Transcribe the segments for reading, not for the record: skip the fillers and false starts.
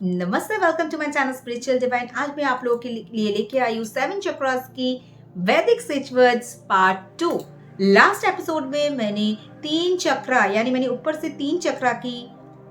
नमस्ते, welcome to my channel spiritual divine. आज मैं आप लोगों के लिए लेके आई हूँ 7 चक्रास की वैदिक switch words part 2। Last episode में मैंने 3 चक्रा यानी मैंने ऊपर से 3 चक्रा की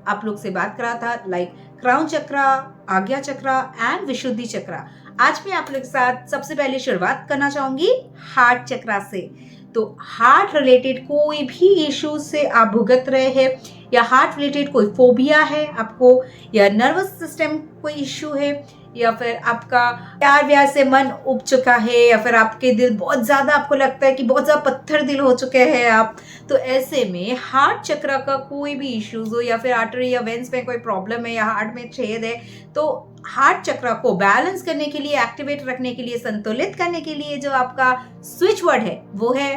आप लोग से बात करा था, लाइक क्राउन चक्रा, आज्ञा चक्रा एंड विशुद्धि चक्रा। आज मैं आप लोग के साथ सबसे पहले शुरुआत करना चाहूंगी हार्ट चक्रा से। तो हार्ट रिलेटेड कोई भी इश्यू से आप भुगत रहे हैं या हार्ट रिलेटेड कोई फोबिया है आपको, या नर्वस सिस्टम कोई इश्यू है, या फिर आपका प्यार व्यार से मन उब चुका है, या फिर आपके दिल बहुत ज्यादा आपको लगता है कि बहुत ज्यादा पत्थर दिल हो चुके हैं आप, तो ऐसे में हार्ट चक्र का कोई भी इश्यूज हो या फिर आर्टरी या वेंस में कोई प्रॉब्लम है या हार्ट में छेद है, तो हार्ट चक्र को बैलेंस करने के लिए, एक्टिवेट रखने के लिए, संतुलित करने के लिए जो आपका स्विच वर्ड है वो है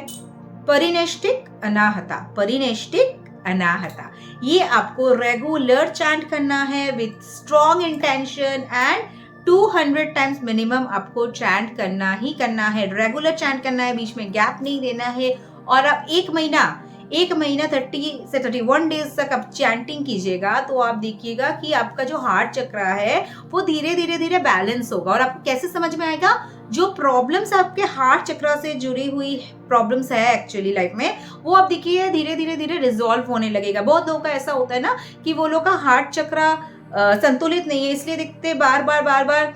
परिनेष्टिक अनाहता। परिनेष्टिक अनाहता, ये आपको रेगुलर चैंट करना है with strong intention and 200 times minimum आपको चैंट करना ही करना है। रेगुलर चैंट करना है, बीच में गैप नहीं देना है। और आप एक महीना 30 से 31 डेज तक आप चैंटिंग कीजिएगा तो आप देखिएगा कि आपका जो हार्ट चक्र है वो धीरे धीरे बैलेंस होगा। और आपको कैसे समझ में आएगा? जो प्रॉब्लम्स आपके हार्ट चक्र से जुड़ी हुई प्रॉब्लम्स है एक्चुअली लाइफ में, वो आप देखिए धीरे धीरे रिजॉल्व होने लगेगा। बहुत लोगों का ऐसा होता है ना कि वो लोग का हार्ट चक्र संतुलित नहीं है, इसलिए देखते बार बार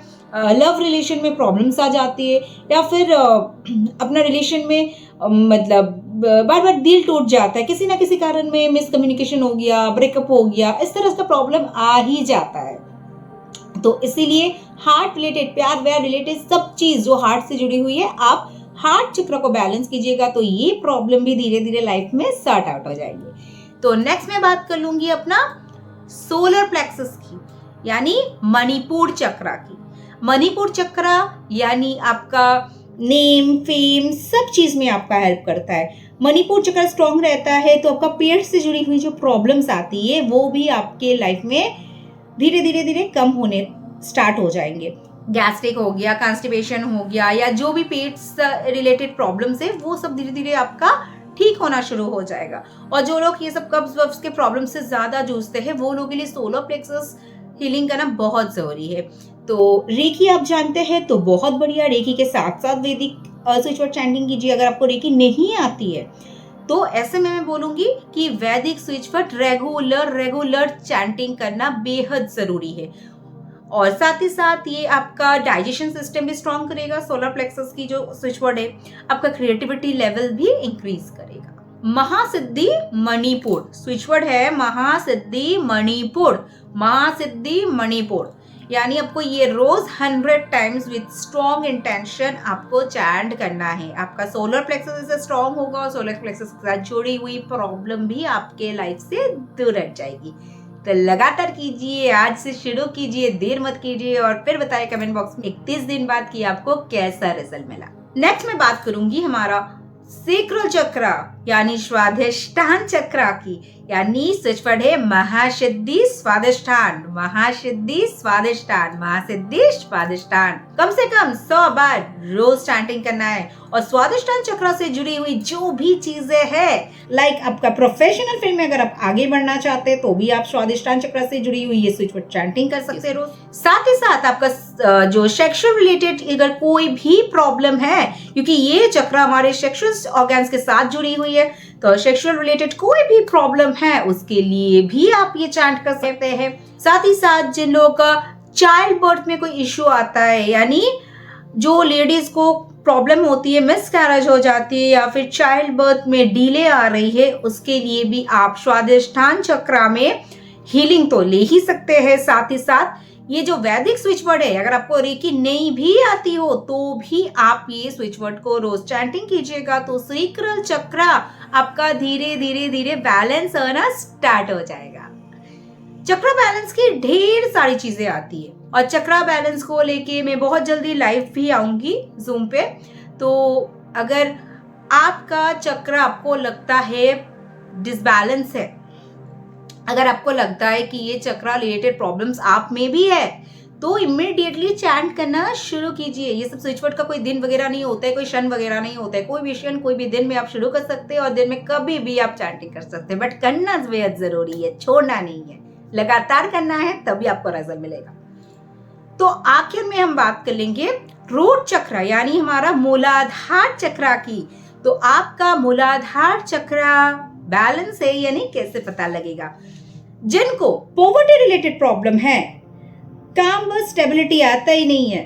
लव रिलेशन में प्रॉब्लम्स आ जाती है, या फिर अपना रिलेशन में मतलब बार बार दिल टूट जाता है, किसी ना किसी कारण में मिसकम्युनिकेशन हो गया, ब्रेकअप हो गया, इस तरह का प्रॉब्लम आ ही जाता है। तो इसीलिए हार्ट रिलेटेड, प्यार व्यार रिलेटेड सब चीज जो हार्ट से जुड़ी हुई है, आप हार्ट चक्र को बैलेंस कीजिएगा तो ये प्रॉब्लम भी धीरे धीरे लाइफ में सॉर्ट आउट हो जाएगी। तो नेक्स्ट मैं बात कर लूंगी अपना सोलर प्लेक्सस की, यानी मणिपुर चक्र की। मणिपुर चक्र यानी आपका नेम, फेम, सब चीज में आपका हेल्प करता है। मणिपुर चक्र स्ट्रांग रहता है तो आपका पेट से जुड़ी हुई जो प्रॉब्लम्स आती है वो भी आपके लाइफ में धीरे धीरे कम होने स्टार्ट हो जाएंगे। गैस्ट्रिक हो गया, कॉन्स्टिपेशन हो गया, या जो भी पेट से रिलेटेड प्रॉब्लम्स है वो सब धीरे धीरे आपका ठीक होना शुरू हो जाएगा। और जो लोग ये सब कब्ज वब्ज के प्रॉब्लम से ज्यादा जूझते हैं वो लोग के लिए सोलर प्लेक्सस हीलिंग करना बहुत जरूरी है। तो रेकी आप जानते हैं तो बहुत बढ़िया, रेकी के साथ साथ वैदिक स्विच वर्ड चैंटिंग कीजिए। अगर आपको रेकी नहीं आती है तो ऐसे में मैं बोलूंगी कि वैदिक स्विच वर्ड रेगुलर चैंटिंग करना बेहद जरूरी है। और साथ ही साथ ये आपका डाइजेशन सिस्टम भी स्ट्रॉन्ग करेगा। सोलर प्लेक्सस की जो स्विच वर्ड है आपका क्रिएटिविटी लेवल भी इंक्रीज करेगा। महासिद्धि मणिपुर स्विच वर्ड है, महासिद्धि मणिपुर। महासिद्धि मणिपुर यानी आपको ये रोज 100 टाइम्स विद स्ट्रॉन्ग इंटेंशन आपको चैंट करना है। आपका सोलर प्लेक्सस से स्ट्रॉन्ग होगा और सोलर प्लेक्सस के साथ जुड़ी हुई प्रॉब्लम भी आपके लाइफ से दूर हट जाएगी। तो लगातार कीजिए, आज से शुरू कीजिए, देर मत कीजिए, और फिर बताइए कमेंट बॉक्स में 31 दिन बाद कि आपको कैसा रिजल्ट मिला। नेक्स्ट मैं बात करूंगी हमारा सेक्रल चक्र यानी स्वादिष्टान चक्र की, यानी स्विच वर्ड है महासिद्धि स्वादिष्टान। महासिद्धि स्वादिष्टान, महासिद्धि स्वादिष्टान। कम से कम 100 बार रोज चैंटिंग करना है। और स्वादिष्टान चक्र से जुड़ी हुई जो भी चीजें हैं, लाइक आपका प्रोफेशनल फील्ड में अगर आप आगे बढ़ना चाहते हैं तो भी आप स्वादिष्टान चक्र से जुड़ी हुई ये स्विच वर्ड चैंटिंग कर सकते हैं रोज। साथ ही साथ आपका जो सेक्सुअल रिलेटेड अगर कोई भी प्रॉब्लम है, क्योंकि ये चक्र हमारे सेक्सुअल ऑर्गन्स के साथ जुड़ी हुई है, तो सेक्सुअल रिलेटेड कोई भी प्रॉब्लम है उसके लिए भी आप ये चैंट कर सकते हैं। साथ ही साथ जिन लोगों का चाइल्ड बर्थ में कोई इश्यू आता है, यानी जो लेडीज को प्रॉब्लम होती है, मिसकैरेज हो जाती है, या फिर चाइल्ड बर्थ में डिले आ रही है, उसके लिए भी आप स्वादिष्टान चक्र में हीलिंग तो ले ही सकते हैं। साथ ही साथ ये जो वैदिक स्विच वर्ड है, अगर आपको रेकी नहीं भी आती हो तो भी आप ये स्विच वर्ड को रोज चैंटिंग कीजिएगा तो सेक्रल चक्र आपका धीरे धीरे बैलेंस होना स्टार्ट हो जाएगा। चक्र बैलेंस की ढेर सारी चीजें आती है और चक्र बैलेंस को लेके मैं बहुत जल्दी लाइव भी आऊंगी जूम पे। तो अगर आपका चक्र आपको लगता है डिसबैलेंस है, अगर आपको लगता है कि ये चक्र रिलेटेड प्रॉब्लम्स आप में भी है, तो इमीडिएटली चैंट करना शुरू कीजिए। ये सब स्विच वर्ड का कोई दिन वगैरह नहीं होता है, कोई क्षण वगैरह नहीं होता है। कोई भी क्षण, कोई भी दिन में आप शुरू कर सकते हैं और दिन में कभी भी आप चैंटिंग कर सकते हैं, बट करना बेहद जरूरी है, छोड़ना नहीं है। लगातार करना है तभी आपको रिजल्ट मिलेगा। तो आखिर में हम बात कर लेंगे रूट चक्र यानी हमारा मूलाधार चक्र की। तो आपका मूलाधार चक्र बैलेंस है या नहीं, कैसे पता लगेगा? जिनको पॉवर्टी रिलेटेड प्रॉब्लम है, काम में स्टेबिलिटी आता ही नहीं है,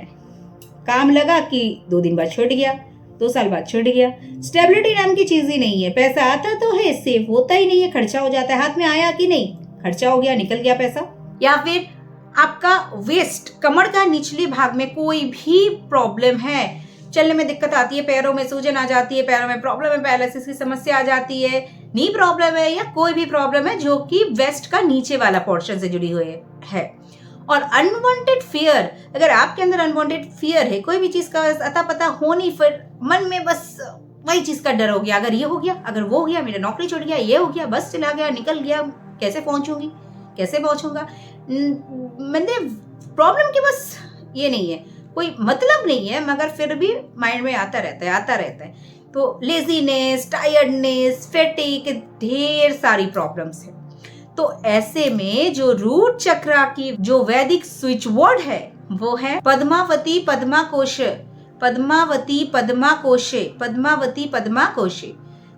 काम लगा कि 2 दिन बाद छूट गया, 2 साल बाद छूट गया, स्टेबिलिटी नाम की चीज ही नहीं है, पैसा आता तो है, सेव होता ही नहीं है, खर्चा हो जाता है, हाथ में आया कि नहीं, खर्चा हो गया, निकल गया पैसा। या फिर आपका वेस्ट, कमर का निचले भाग में कोई भी प्रॉब्लम है, चलने में दिक्कत आती है, पैरों में सूजन आ जाती है, पैरों में प्रॉब्लम है, पैरालिसिस की समस्या आ जाती है, नी प्रॉब्लम है या कोई भी प्रॉब्लम है जो कि वेस्ट का नीचे वाला पोर्शन से जुड़ी हुई है। और अनवांटेड फियर, अगर आपके अंदर अनवांटेड फियर है, कोई भी चीज का अता पता हो नहीं, फिर मन में बस वही चीज का डर हो गया, अगर ये हो गया, अगर वो हो गया, मेरा नौकरी छूट गया, ये हो गया, बस चला गया, निकल गया, कैसे पहुंचूंगी, कैसे पहुंचूंगा, मतलब प्रॉब्लम की बस ये नहीं है, कोई मतलब नहीं है, मगर फिर भी माइंड में आता रहता है। तो लेजीनेस, टायर्डनेस, फैटिग, ढेर सारी प्रॉब्लम्स है। तो ऐसे में जो रूट चक्र की जो वैदिक स्विच वर्ड है वो है पद्मावती पद्माकोशे, पद्मावती पद्माकोशे, पद्मावती पद्माकोशे।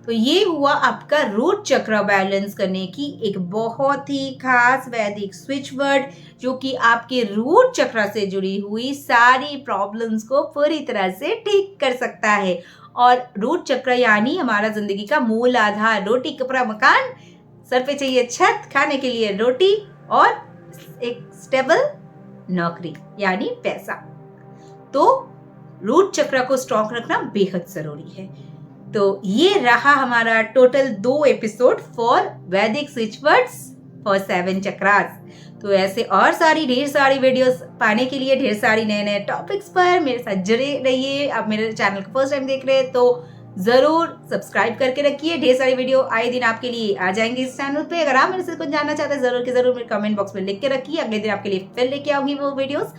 तो ये हुआ आपका रूट चक्र बैलेंस करने की एक बहुत ही खास वैदिक स्विच वर्ड, जो कि आपके रूट चक्र से जुड़ी हुई सारी प्रॉब्लम्स को पूरी तरह से ठीक कर सकता है। और रूट चक्र यानी हमारा जिंदगी का मूल आधार, रोटी कपड़ा मकान, सर पे चाहिए छत, खाने के लिए रोटी और एक स्टेबल नौकरी यानी पैसा। तो रूट चक्र को स्ट्रॉन्ग रखना बेहद जरूरी है। तो ये रहा हमारा टोटल 2 एपिसोड फॉर वैदिक स्विच वर्ड्स फॉर 7 चक्रास। तो ऐसे और ढेर सारी वीडियोस पाने के लिए, ढेर सारी नए टॉपिक्स पर मेरे साथ जुड़े रहिए। आप मेरे चैनल को फर्स्ट टाइम देख रहे हैं तो जरूर सब्सक्राइब करके रखिए, ढेर सारी वीडियो आए दिन आपके लिए आ जाएंगे इस चैनल पे। अगर आप मेरे से कुछ जानना चाहते हैं जरूर के जरूर मेरे कमेंट बॉक्स में लिख के रखिए, अगले दिन आपके लिए फिर लेके आऊंगी वो वीडियोस।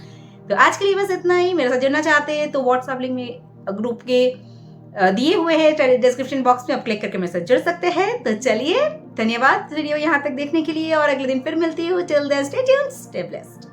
तो आज के लिए बस इतना ही। मेरे साथ जुड़ना चाहते हैं तो व्हाट्सएप लिंक में ग्रुप के दिए हुए हैं डिस्क्रिप्शन बॉक्स में, आप क्लिक करके मेरे साथ जुड़ सकते हैं। तो चलिए, धन्यवाद वीडियो यहाँ तक देखने के लिए, और अगले दिन फिर मिलती हूँ। Till then stay tuned, stay blessed.